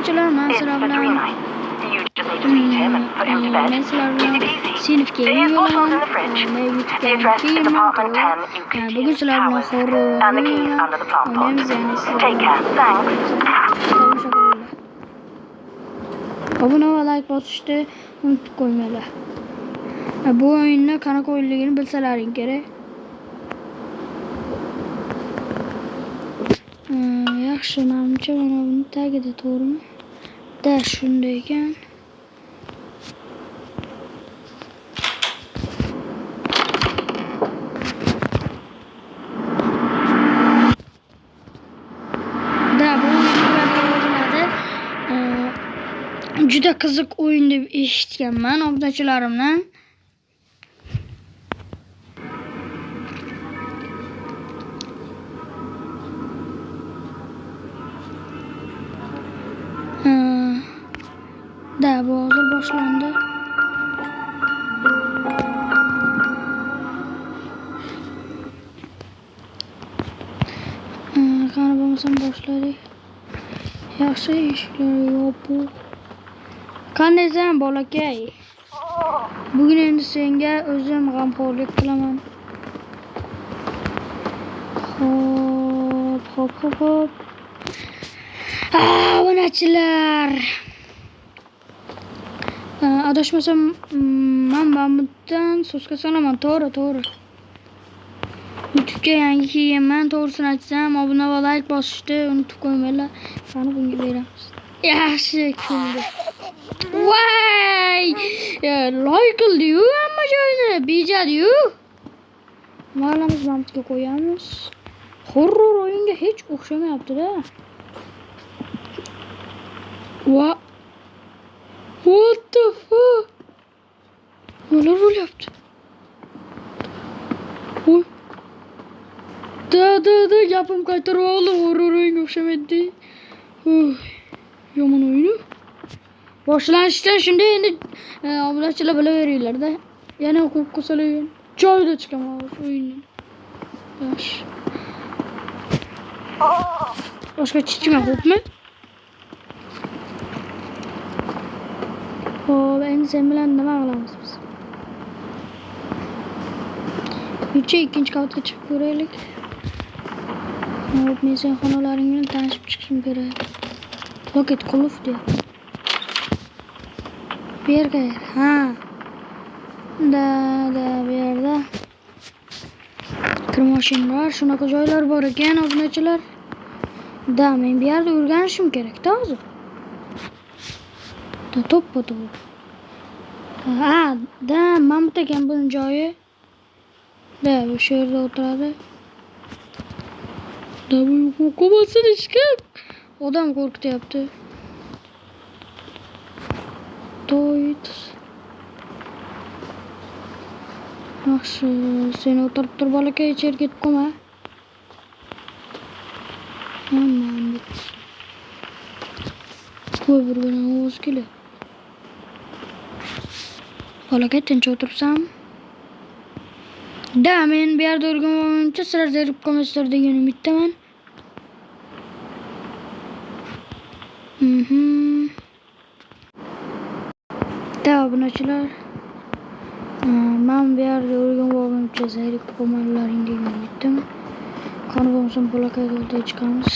obunachilar, men sizlar bilan sinfga yo'laman. Men YouTube'ga kelganman. Bugun sizlar bilan horror o'ynaymiz, ya'ni obuna va like bosishni unutib qo'ymanglar. Bu o'yinni qanaqa o'yinligini bilsalaring kerak. Yaxshi, menimcha mana buni tagida to'g'rimi? Da shunday ekan. Juda qiziq o'yin deb eshitganman obunachilarimdan. Bu hozir boshlandi. Qani bo'lmasam boshladik. Yaxshi, eshiklar yopiq. Qandaysan bolakay? Bugun endi senga o'zim g'amxo'rlik qilaman. Hop. Obunachilar. Adashmasam manbadan so'zga solaman, to'g'ri. YouTube'ga yangi kelganman, to'g'risini aytsam, obuna va like bosishni unutib qo'ymanglar. Qani bunga beramiz. Yaxshi kuldi. Voy! Like qildi-yu hamma joyda, bejadi-yu. Ma'lumot mamtga qo'yamiz. Horror o'yinga hech o'xshamayapti-da. What the fuck? Nima bo'lyapti? Da gapim qaytarib oldim, horror o'yinga o'xshamaydi. Yomon o'yin. Boshlanishdan shunday endi obunachilar bilaveringlar-da. Yana o'qib qo'salar joyida chiqaman o'yindan. Yaxshi. Boshqa chiqma, xo'pmi? Xo'p, endi sen bilan nima qilamiz biz? Ikkinchi qavatga chiqib ko'raylik. Xo'p, men sen xonalaring bilan tanishib chiqishim kerak. Loket qulf deyapti. Bu yerga. Bu yerda kirmoshinalar, shunaqa joylar bor ekan, obunachilar. Men bu yerda o'rganishim kerak-da hozir. To'ppa. Mamut ekan buning joyi. Bu yerda o'tiradi. Bu qo'ymasın ishqib. Odam qo'rqityapti. To'yt. Yaxshi, sen o'tirib tur bolakay, icheri ketib qolma. Qo'y bir ovoz keladi. Bolakay, tinch o'tiribsan? Men bu yerda o'rganmoqchi, sizlar zerikib qolmaysizlar degan umiddaman. Obunachilar. Men bu yerda o'rganmoqchi, zerikib qolmalaring degan umiddaman. Qani bo'lmasam bolakay yo'lda chiqamiz.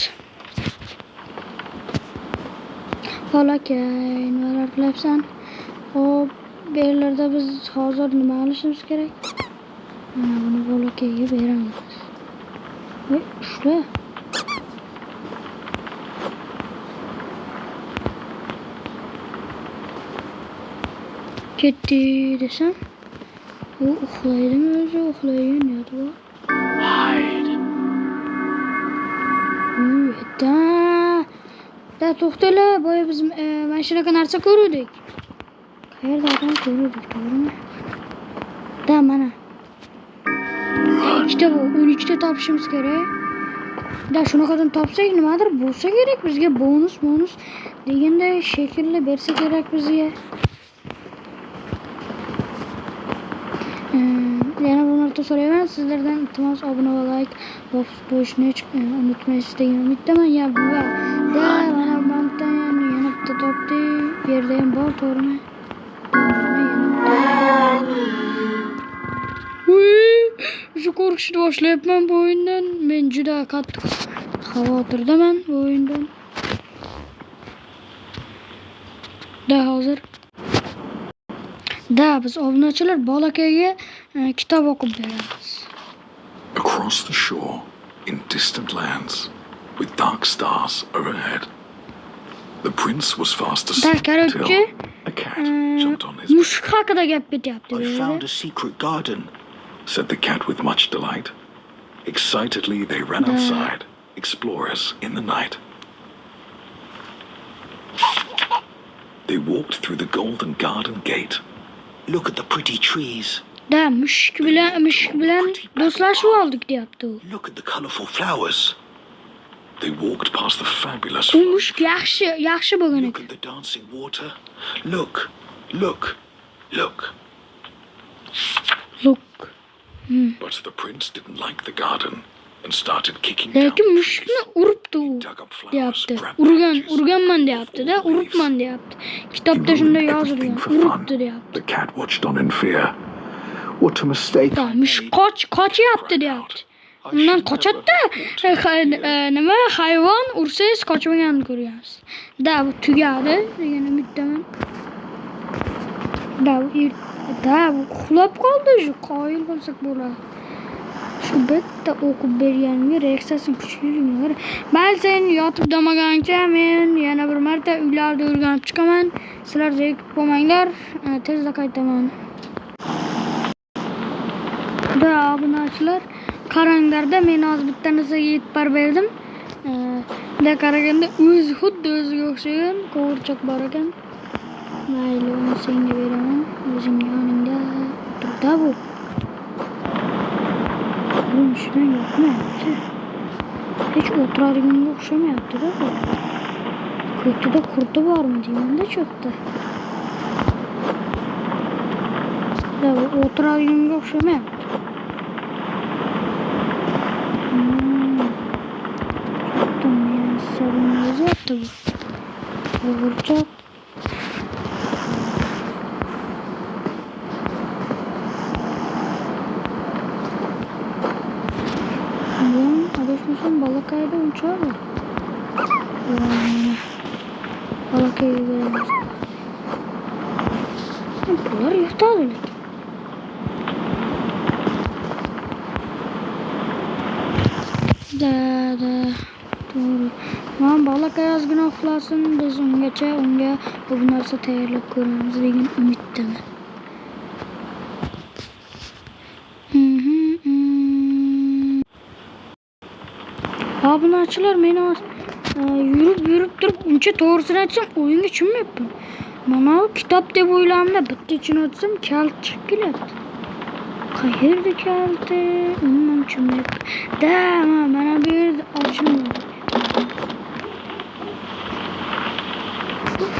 Bolakay, nimalar qilyapsan? Xo'p, bu yerlarda biz hozir nima qilishimiz kerak? Buni bolakayga beramiz. Ushla. Ketdi desam, u uxlaydimi o'zi? Uxlaygan niyati bor. To'xtala, boya biz mana shunaqa narsa ko'rdik. Qayerda odam ko'rdik, to'g'rimi? Mana. Ikkita bu, 12 ta topishimiz kerak. Shunaqadan topsak nimadir bo'lsa kerak bizga bonus deganday shekilli bersa kerak bizga. Yana bir marta so'rayman sizlardan, iltimos obuna va like bosishni unutmaysiz degan umiddaman. Mana mamutdan yana toptu. Yerde ham bor, to'g'rimi? Shu qo'rqishni boshlayapman bu o'yindan. Men juda qattiq xavotirdaman bu o'yindan. Hozir biz obunachilar bolakayga kitob o'qib beramiz. Across the shore, in distant lands, with dark stars overhead, the prince was fast asleep till a cat jumped on his Mushuk haqida gap ketyapti. I found a secret garden, said the cat with much delight. Excitedly, they ran outside, explorers in the night. They walked through the golden garden gate. Look at the pretty trees. Mushuk bilan do'stlashib oldik deyapti u. Look at the colorful flowers. They walked past the fabulous U mushuk yaxshi bo'lgan Look ekan. at the dancing water. Look, look, look. Look. But the prince didn't like the garden and started kicking down. Lekin mushukni uribdi u deyapti. Urganman deyapti-da, uribman deyapti. Kitobda shunday yozilgan. Uribdi deyapti. The cat watched on in fear. What a mistake. Mushuk qochyapti deyapti. Undan qochadi. Nima hayvon ursangiz qochmaganini ko'rgansiz. Bu tugadi degan umiddaman. Bu uxlab qoldi shu qoyil bo'lsak bo'ladi. Shu bitta o'qib berganimga reaksiyasini kuchliligini. Mayli sen yotib damagancha men yana bir marta uylarda o'rganib chiqaman. Sizlar zerikib qolmanglar. Tezda qaytaman. Obunachilar qaranglarda men hozir bitta narsaga e'tibor berdim. Qaraganda xuddi o'ziga o'xshagan qo'g'irchoq bor ekan. Mayli, uni senga beraman. O'zing yoningda turda bu. Shunday yo'qmi? Hech o'tiradiganga o'xshamayapti-da bu. Ko'tida qurti bormi deyman-da cho'qda. O'tiradiganga o'xshamayapti. O'zi bu. Qo'g'irchoq. Adashmasam bolakayda unchami? Bolakayga beramiz. Bular yotadi lekin. To'g'ri. Men bolakay ozgina uxlasin, biz unga bu narsa tayyorlab ko'ramiz degan umiddaman. Obunachilar meni yurib turib uncha to'g'risini aytsam o'yinga tushmayapman. Mana kitob deb o'ylamda bitta ichini o'tsam kalt chiqib kelyapti. Qayerda kalti? Umuman tushmayapti. Mana bu yerda ochilmadi.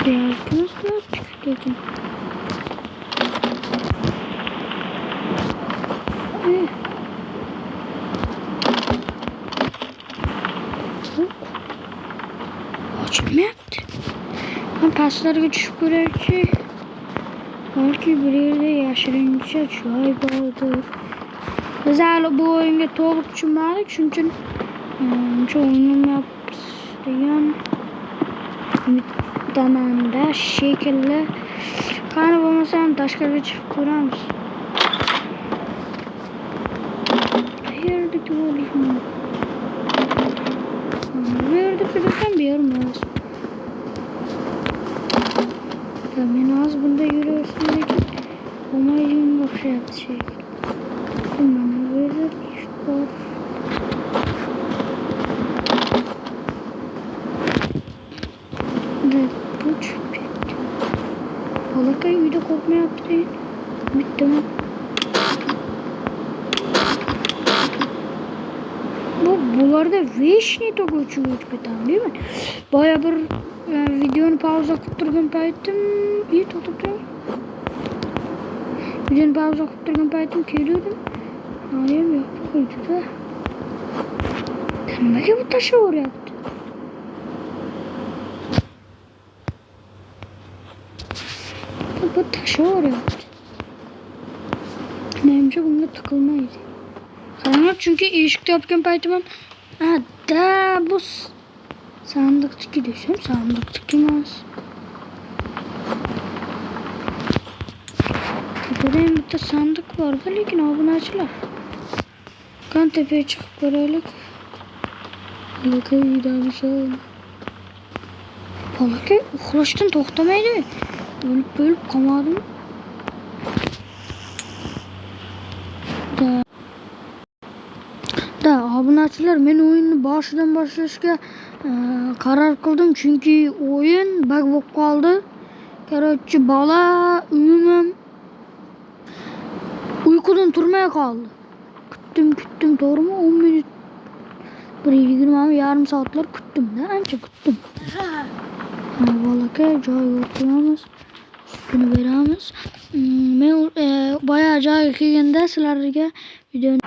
Yaltimiz chiqib ketdi. Ochilmayapti. Ben pastlarga tushib ko'raychi. Balki bir yerda yashirincha joy bordir. Biz hali bu o'yinga to'liq tushunmadik, shuning uchun uncha o'ynamayapmiz degan umiddaman-da shekilli. Qani bo'lmasam tashqariga chiqib ko'ramiz. Qayerdagi bo'lishmi? Bu yerda ko'rsam bermas. Men hozir bunda yuraversin lekin olmaydigan o'xshayapti shekilli. Mana bu yerda ish bor. Bu tushib ketdi. Bolakay uyda qo'rqmayapti. Bittaman. Bularda veshni to'g'ri o'chib ketadi, deymi? Boya bir videoni pauza qilib turgan paytim, videoni pauza qilib turgan paytim keldim. Hali ham yo'q qo'ydi-da. Nimaga bu tashlaveryapti? Taşı arıyordu. Menimce bunda tıkılmaydı. Karanlık çünkü eshikni yopgan paytiman. Da bu sandiqniki desam, sandiqniki emas. Tepada ham bitta sandiq bor-da, lekin obunachilar. Qan tepaga chiqib ko'raylik. Bolakay uydamisan? Bolakay uxlashdan to'xtamaydi. O'lib qolmadim. Obunachilar, men o'yinni boshidan boshlashga qaror qildim, chunki o'yin bug bo'lib qoldi. Короче, bola umuman uyqudan turmay qoldi. Kutdim, to'g'rimi? 10 minut, 20 yarim soatlar kutdim-da, ancha kutdim. Bolakay joyiga o'tiramiz, sutini beramiz. Men boya joyiga kelganda sizlarga videoni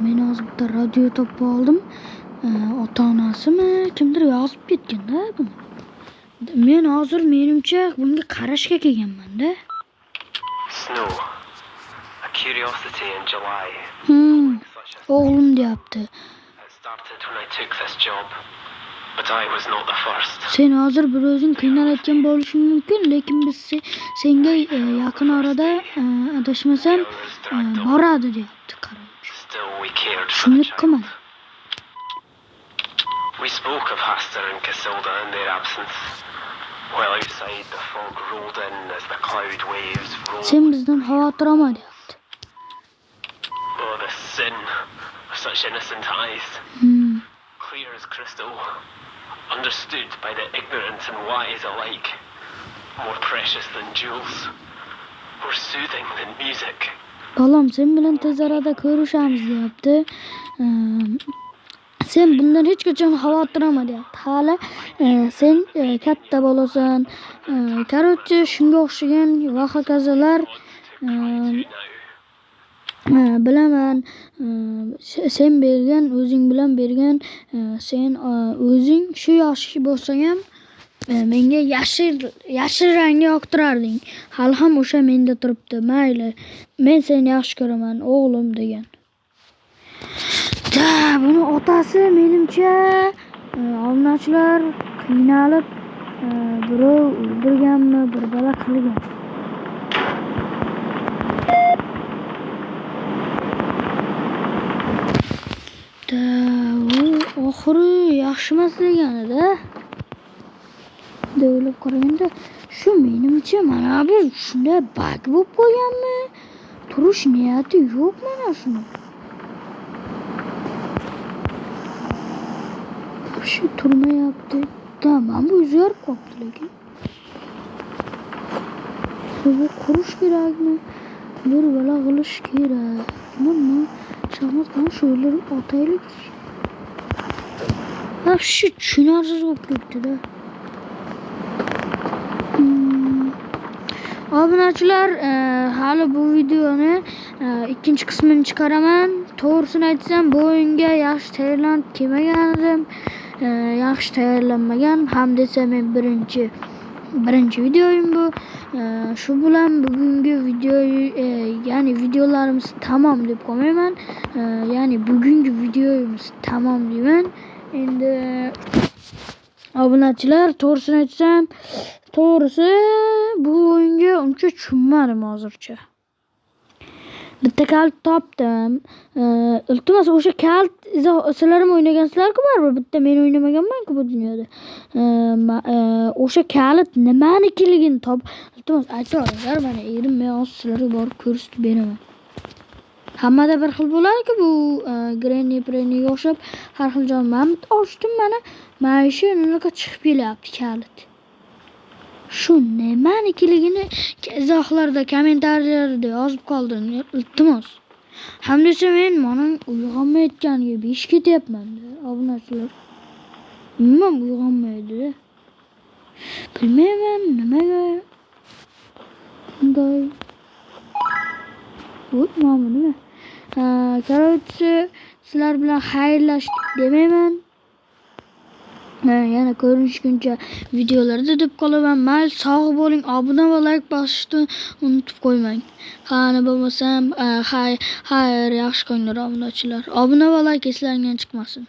men hozir bitta radio topib oldim. Ota-onasimi kimdir yozib ketganda buni. Men hozir menimcha bunga qarashga kelganman-da. Snow. A curiosity in July. O'g'lim deyapti. It started when I took this job, but I was not the first. Sen hozir bir o'zing qiynalayotgan bo'lishing mumkin, lekin biz senga yaqin orada adashmasam boradi deyapti. Still we cared for Shuni the child. qilmadi. We spoke of Hastur and Casilda in their absence, while outside the fog rolled in as the cloud waves rolled. Sen bizdan xavotir olma deyapti. Oh, the sin of such innocent eyes, clear as crystal, understood by the ignorant and wise alike, more precious than jewels, more soothing than music. Bolam, sen bilan tez orada ko'rishamiz deyapti. Sen bundan hech qachon xavotir olma deyapti. Hali sen katta bo'lasan. Короче, shunga o'xshagan vahakazalar bilaman. Sen bergan, o'zing bilan bergan, sen o'zing shu yoshga bo'lsang ham menga yashil rangni yoqtirarding. Hali ham o'sha menda turibdi. Mayli. Men seni yaxshi ko'raman, o'g'lim degan. Buni otasi menimcha obunachilar qiynalib birov o'ldirganmi, bir bala qilgan. U oxiri yaxshi emas deganida. O'ylab qaraganda, shu menimcha mana bu shunday bug bo'lib qolganmi? Turish niyati yo'q mana shuni. Shu turmayapti. Tamam, bu o'zgarib qolibdi lekin. Bu qurish kerakmi? Bir bala qilish kerak. Nima? Shaxmat qilib sho'rlarni otaylik. Shu tushunarsiz bo'lib ketdi-da. Obunachilar, hali bu videoni ikkinchi qismini chiqaraman. To'g'risini aytsam, bu o'yinga yaxshi tayyorlanib kelmagan edim. Yaxshi tayyorlanmagan ham desam, men birinchi videoyim bu. Shu bilan bugungi ya'ni videolarimiz tamom deb qolmayman. Ya'ni bugungi videoyimiz tamom deyman. Endi obunachilar, to'g'risini aytsam, bu o'yinga uncha tushunmadim hozircha. Bitta kalt topdim. Iltimos o'sha kalt sizlar ham o'ynagansizlar-ku baribir. Bitta men o'ynamaganman-ku bu dunyoda. O'sha kalt nimanikiligini iltimos aytavringlar, mana erim men hozir sizlarga borib ko'rsatib beraman. Hammada bir xil bo'lar-ku bu Granny o'xshab har xil joy. Men ochdim mana shu unaqa chiqib kelyapti kalt. Shu nimanikiligini izohlarda, kommentariyalarda yozib qoldiring, iltimos. Hamdasa men mana uyg'onmayotganiga besh ketyapman-da, obunachilar. Umuman uyg'onmaydi. Bilmayman nimaga. Bunday. Mana nima? Короче, sizlar bilan xayrlashdik demayman. Yana ko'rishguncha videolarda deb qolaman. Mayli, sog' bo'ling, obuna va like bosishni unutib qo'ymang. Qani bo'lmasam, xayr, yaxshi qo'yinglar obunachilar. Obuna va like eslaringizdan chiqmasin.